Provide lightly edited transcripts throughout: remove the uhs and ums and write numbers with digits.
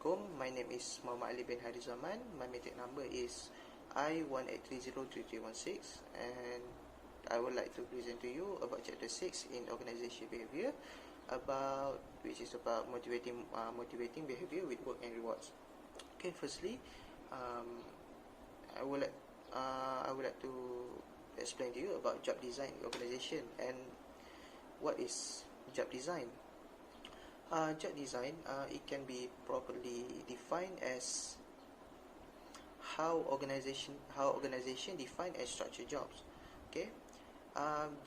Assalamualaikum. My name is Muhammad bin HAIRUZAMAN. My metric number is I18303316, and I would like to present to you about chapter 6 in organization behavior, which is about motivating behavior with work and rewards. Okay, firstly, I would like to explain to you about job design in organization and what is job design. Job design, it can be properly defined as how organization define and structure jobs. Okay,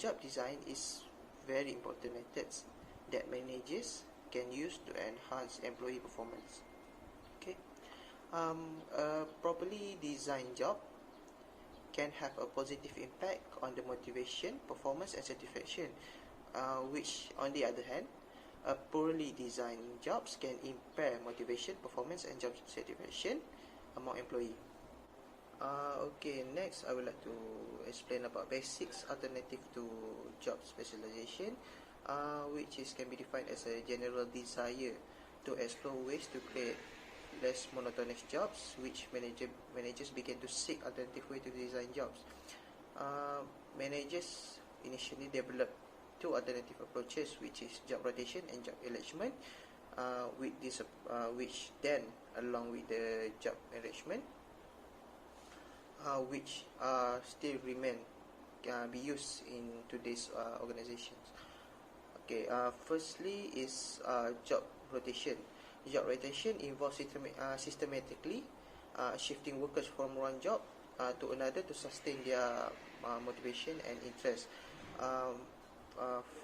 job design is very important methods that managers can use to enhance employee performance. Okay, a properly designed job can have a positive impact on the motivation, performance, and satisfaction, which on the other hand, a poorly designed jobs can impair motivation, performance, and job satisfaction among employee. Okay, next I would like to explain about basics alternative to job specialization, which can be defined as a general desire to explore ways to create less monotonous jobs, which managers begin to seek alternative way to design jobs. Managers initially develop two alternative approaches, which is job rotation and job enrichment, which then, along with the job enrichment, which still remain be used in today's organizations. Okay, firstly is job rotation. Job rotation involves systematically shifting workers from one job to another to sustain their motivation and interest.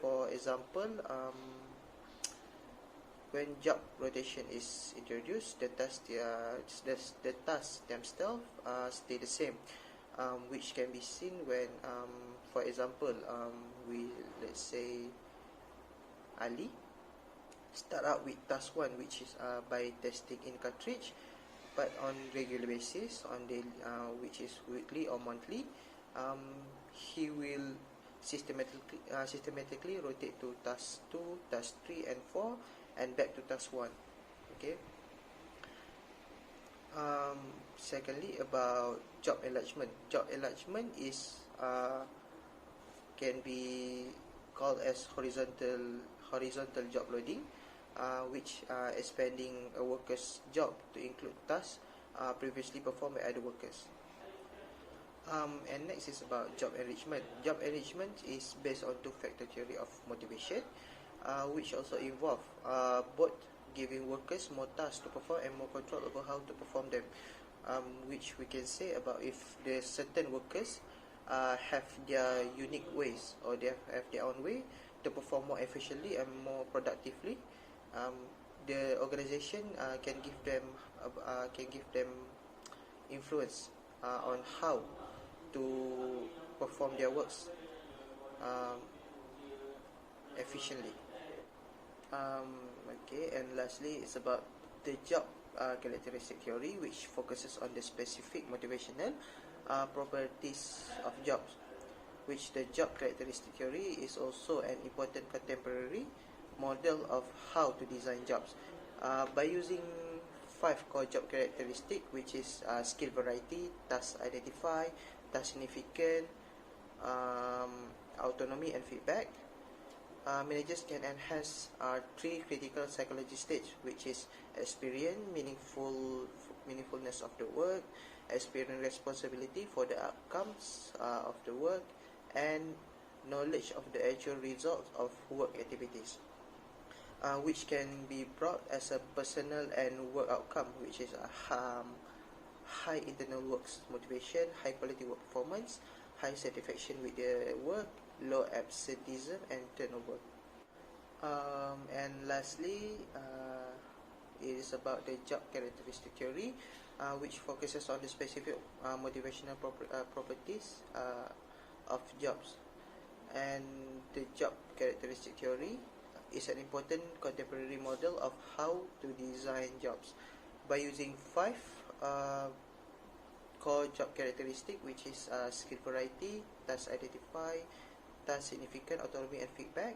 For example, when job rotation is introduced, the tasks themselves stay the same, which can be seen when, for example, let's say Ali start out with task 1, which is by testing in cartridge, but on regular basis, which is weekly or monthly, he will systematically rotate to task 2, task 3 and 4, and back to task 1. Okay. Secondly, about job enlargement. Job enlargement is can be called as horizontal job loading, which expanding a worker's job to include tasks previously performed by other workers. And next is about job enrichment. Job enrichment is based on two-factor theory of motivation, which also involve both giving workers more tasks to perform and more control over how to perform them, which we can say about if the certain workers have their unique ways, or they have their own way to perform more efficiently and more productively. The organization can give them influence on how to perform their works efficiently. Okay, and lastly, it's about the job characteristic theory, which focuses on the specific motivational properties of jobs, which the job characteristic theory is also an important contemporary model of how to design jobs by using 5 core job characteristics, which is skill variety, task identify, task significant, autonomy, and feedback. Managers can enhance 3 critical psychology stages, which is experience, meaningfulness of the work, experience responsibility for the outcomes of the work, and knowledge of the actual results of work activities, which can be brought as a personal and work outcome, which is a high internal works motivation, high quality work performance, high satisfaction with the work, low absenteeism and turnover. And lastly, it is about the job characteristic theory, which focuses on the specific motivational properties of jobs. And the job characteristic theory is an important contemporary model of how to design jobs by using 5 core job characteristic, which is skill variety, task identify, task significant, autonomy, and feedback.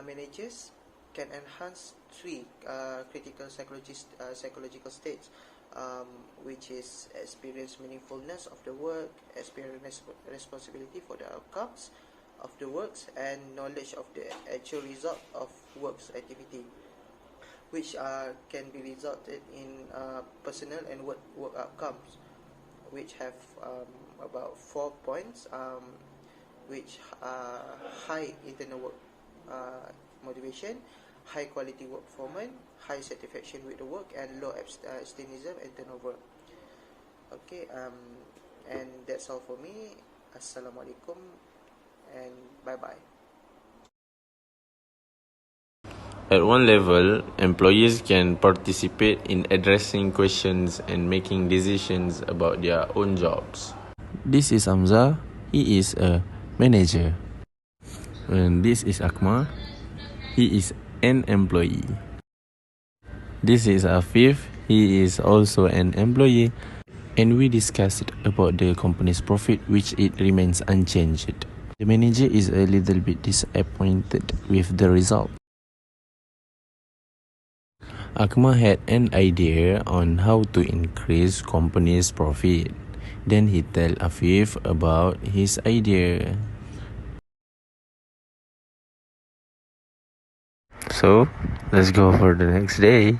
Managers can enhance three critical psychological states, which is experience meaningfulness of the work, experience responsibility for the outcomes of the works, and knowledge of the actual result of works activity, which can be resulted in personal and work outcomes, which have about 4 points, which high internal work motivation, high quality work performance, high satisfaction with the work, and low absenteeism and turnover. Okay, and that's all for me. Assalamualaikum and bye bye. At one level, employees can participate in addressing questions and making decisions about their own jobs. This is AMZAR. He is a manager. And this is AQMAR. He is an employee. This is AFFIF. He is also an employee. And we discussed about the company's profit, which it remains unchanged. The manager is a little bit disappointed with the result. AQMAR had an idea on how to increase company's profit. Then he tell AFFIF about his idea. So, let's go for the next day.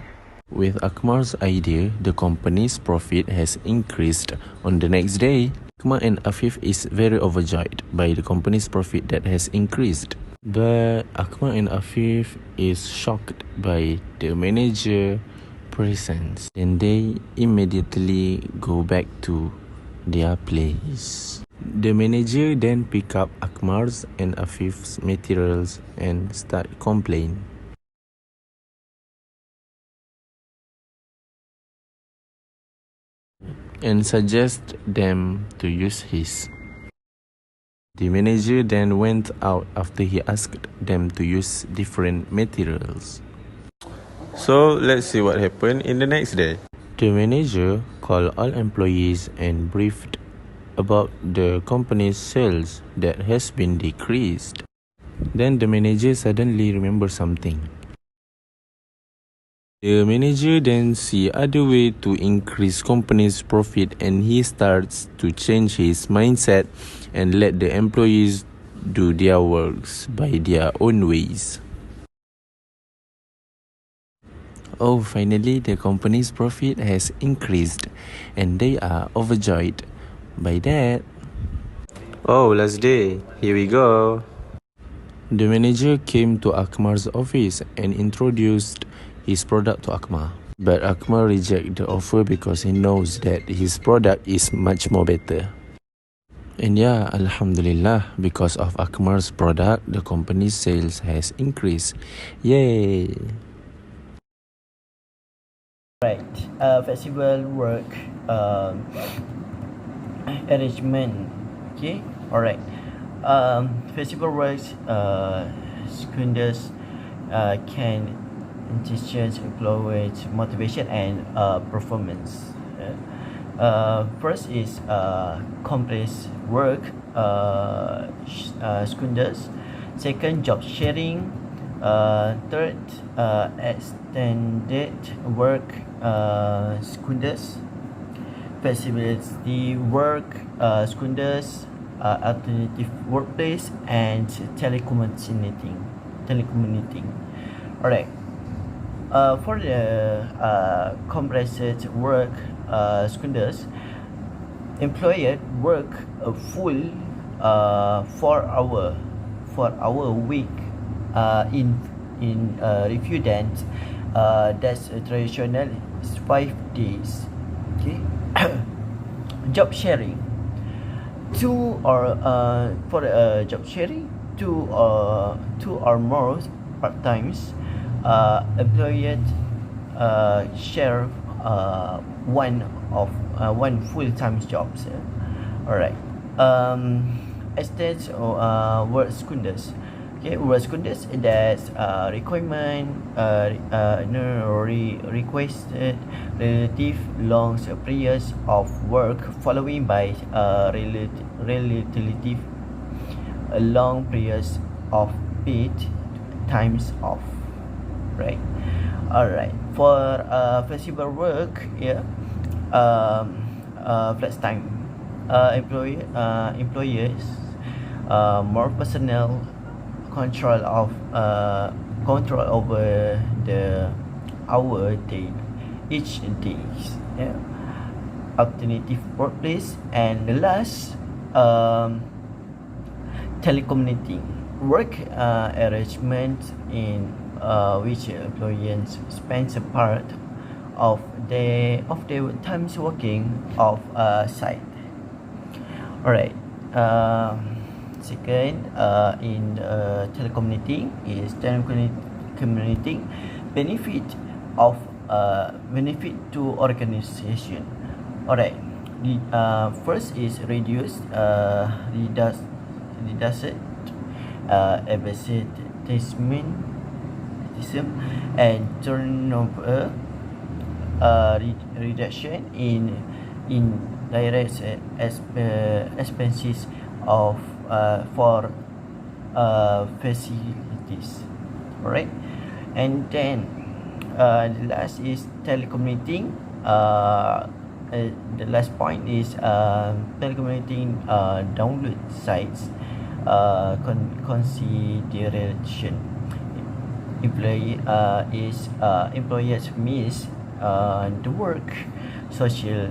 With AQMAR's idea, the company's profit has increased on the next day. AQMAR and AFFIF is very overjoyed by the company's profit that has increased. But AQMAR and AFFIF is shocked by the manager presence. And they immediately go back to their place. The manager then pick up AQMAR's and AFFIF's materials and start complaining. And suggest them to use his. The manager then went out after he asked them to use different materials. So, let's see what happened in the next day. The manager called all employees and briefed about the company's sales that has been decreased. Then the manager suddenly remembered something. The manager then see other way to increase company's profit, and he starts to change his mindset and let the employees do their works by their own ways. Oh, finally the company's profit has increased and they are overjoyed by that. Oh, last day. Here we go. The manager came to AQMAR's office and introduced his product to AQMAR. But AQMAR rejected the offer because he knows that his product is much more better. And yeah, Alhamdulillah, because of AQMAR's product, the company's sales has increased. Yay! Right, flexible work arrangement. Okay, alright. Flexible works seconders can teachers employees motivation and performance. First is complex work seconders. Second, job sharing. Third, extended work seconders. Flexibility work seconders, alternative workplace, and telecommuting. Alright. For the compressed work seconders, employer work a full 4-hour week in review then that's traditional is 5 days. Okay. Job sharing, two or for job sharing, two or more part-times employee share one full-time jobs. Alright. Extends work seconders. Okay, work seconders that's requirement requested relative long periods of work following by relative long periods of paid times off. right? All right. For flexible work, yeah, flex time. Employers more personnel control over the hour day each days. Yeah. Alternative workplace, and the last, telecommunicating work arrangement in which employees spends a part of their times working off site. Alright. Second, in telecommunicating is telecommunicating benefit of benefit to organization. Alright. First is reduce reduced advertisement and turnover, reduction in direct expenses of for facilities. Alright, and then the last is telecommunicating. The last point is telecommunicating download sites consideration. Employers miss the work social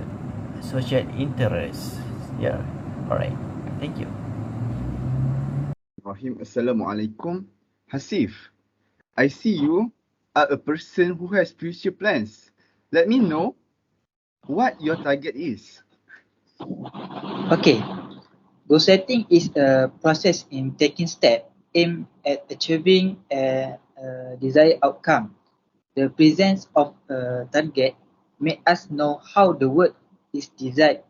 interest. Yeah. All right. Thank you. Rahim, Assalamualaikum. Hasif, I see you are a person who has future plans. Let me know what your target is. Okay, goal setting is a process in taking steps aimed at achieving a desired outcome. The presence of a target makes us know how the work is designed,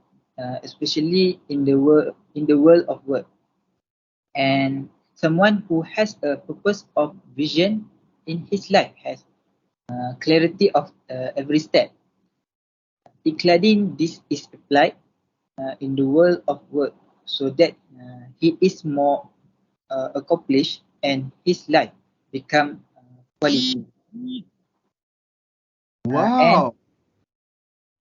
especially in the world of work. And someone who has a purpose of vision in his life has clarity of every step. Including this is applied in the world of work so that he is more accomplished and his life become quality. Wow.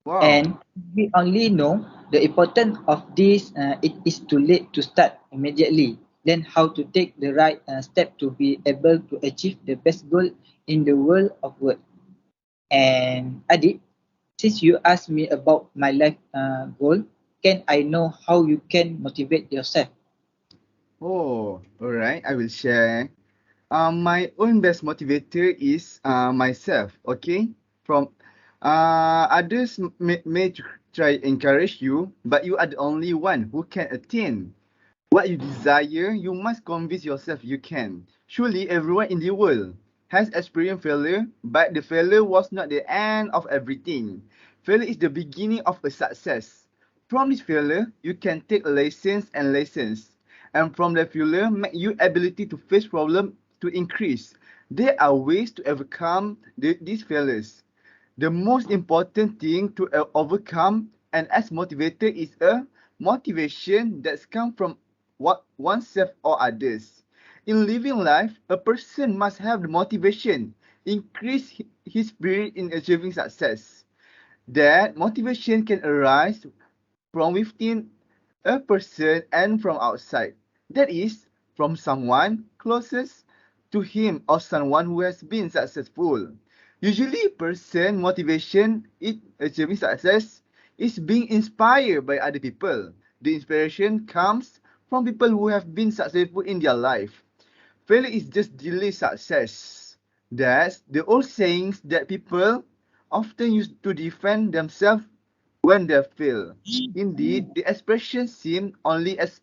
Wow. And we only know the importance of this, it is too late to start immediately. Then how to take the right step to be able to achieve the best goal in the world of work. And Adib, since you asked me about my life goal, can I know how you can motivate yourself? Oh, alright. I will share. My own best motivator is myself. Okay, from others may try encourage you, but you are the only one who can attain what you desire. You must convince yourself you can. Surely everyone in the world has experienced failure, but the failure was not the end of everything. Failure is the beginning of a success. From this failure, you can take lessons and lessons. And from the failure, make your ability to face problems to increase. There are ways to overcome these failures. The most important thing to overcome and as motivator is a motivation that's come from oneself or others. In living life, a person must have the motivation, increase his spirit in achieving success. That motivation can arise from within a person and from outside. That is, from someone closest to him or someone who has been successful. Usually, person motivation in achieving success is being inspired by other people. The inspiration comes from people who have been successful in their life. Failure is just delayed success. That's the old sayings that people often use to defend themselves when they fail. Indeed, the expression seems only as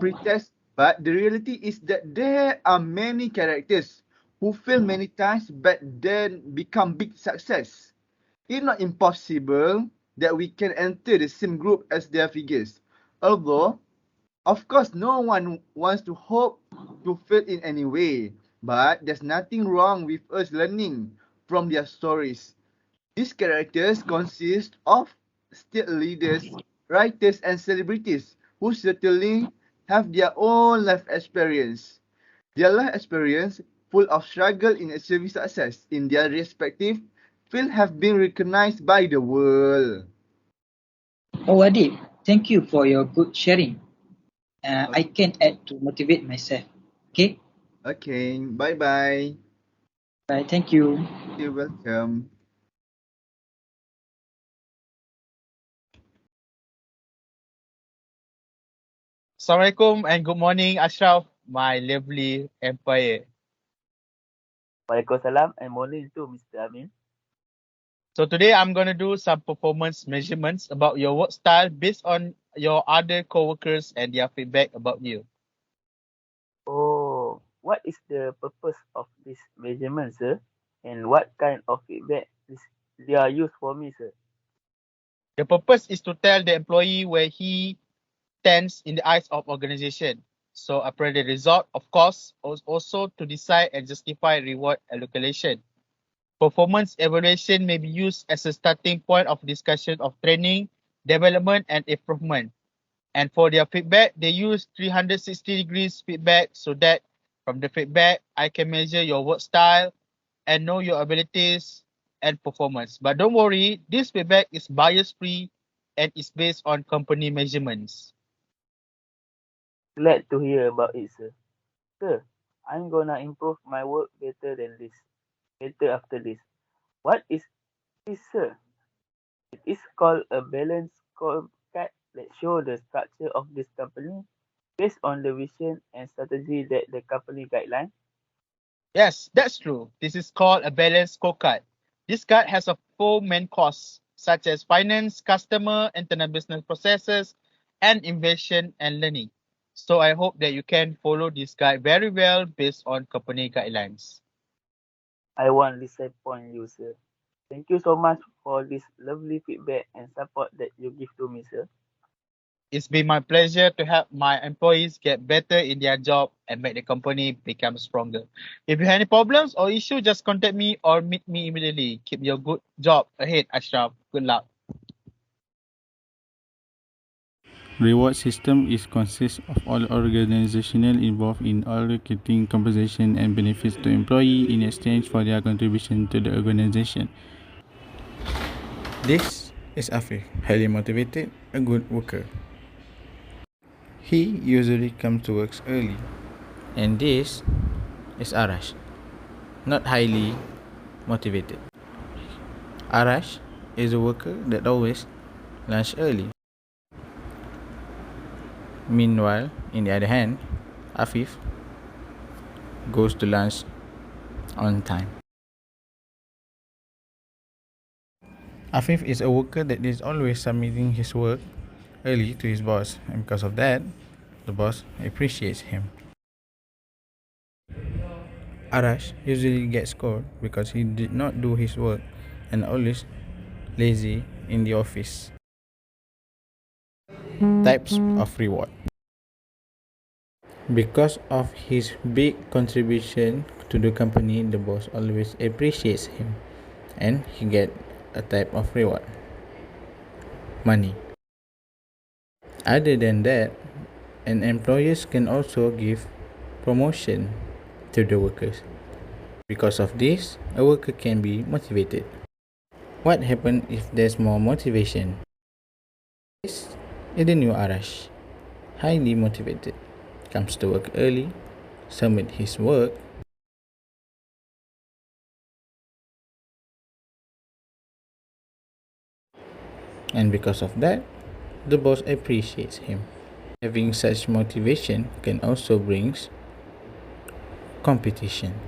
pretext, but the reality is that there are many characters who fail many times but then become big success. It's not impossible that we can enter the same group as their figures. Although, of course, no one wants to hope to fail in any way, but there's nothing wrong with us learning from their stories. These characters consist of state leaders, writers, and celebrities who certainly have their own life experience. Their life experience full of struggle in achieving success in their respective field have been recognized by the world. Oh, Adib, thank you for your good sharing. I can add to motivate myself. Okay? Okay, bye-bye. Bye, thank you. You're welcome. Assalamualaikum and good morning, Ashraf, my lovely employer. Waalaikumsalam and morning to Mr. Amin. So today I'm going to do some performance measurements about your work style based on your other co-workers and their feedback about you. Oh, what is the purpose of this measurement, sir? And what kind of feedback they are used for me, sir? The purpose is to tell the employee where he stands in the eyes of organization. So after the result, of course, also to decide and justify reward allocation. Performance evaluation may be used as a starting point of discussion of training, development, and improvement. And for their feedback, they use 360 degrees feedback so that from the feedback, I can measure your work style and know your abilities and performance. But don't worry, this feedback is bias-free and is based on company measurements. Glad to hear about it, sir. Sir, I'm gonna improve my work better after this. What is this, sir? It is called a balanced scorecard that shows the structure of this company based on the vision and strategy that the company guideline. Yes, that's true. This is called a balanced scorecard. This card has a 4 main costs, such as finance, customer, internal business processes, and innovation and learning. So I hope that you can follow this guide very well based on company guidelines. I won't disappoint you, sir. Thank you so much for this lovely feedback and support that you give to me, sir. It's been my pleasure to help my employees get better in their job and make the company become stronger. If you have any problems or issues, just contact me or meet me immediately. Keep your good job ahead, Ashraf. Good luck. Reward system is consists of all organizational involved in allocating compensation and benefits to employee in exchange for their contribution to the organization. This is AFFIF, highly motivated, a good worker. He usually comes to work early. And this is Arash, not highly motivated. Arash is a worker that always lunch early. Meanwhile, in the other hand, AFFIF goes to lunch on time. AFFIF is a worker that is always submitting his work early to his boss, and because of that, the boss appreciates him. Arash usually gets scored because he did not do his work and always lazy in the office. Types of reward. Because of his big contribution to the company, the boss always appreciates him and he get a type of reward. Money. Other than that, employers can also give promotion to the workers. Because of this, a worker can be motivated. What happens if there's more motivation? This is the new Arash, highly motivated, comes to work early, submit his work, and because of that, the boss appreciates him. Having such motivation can also bring competition.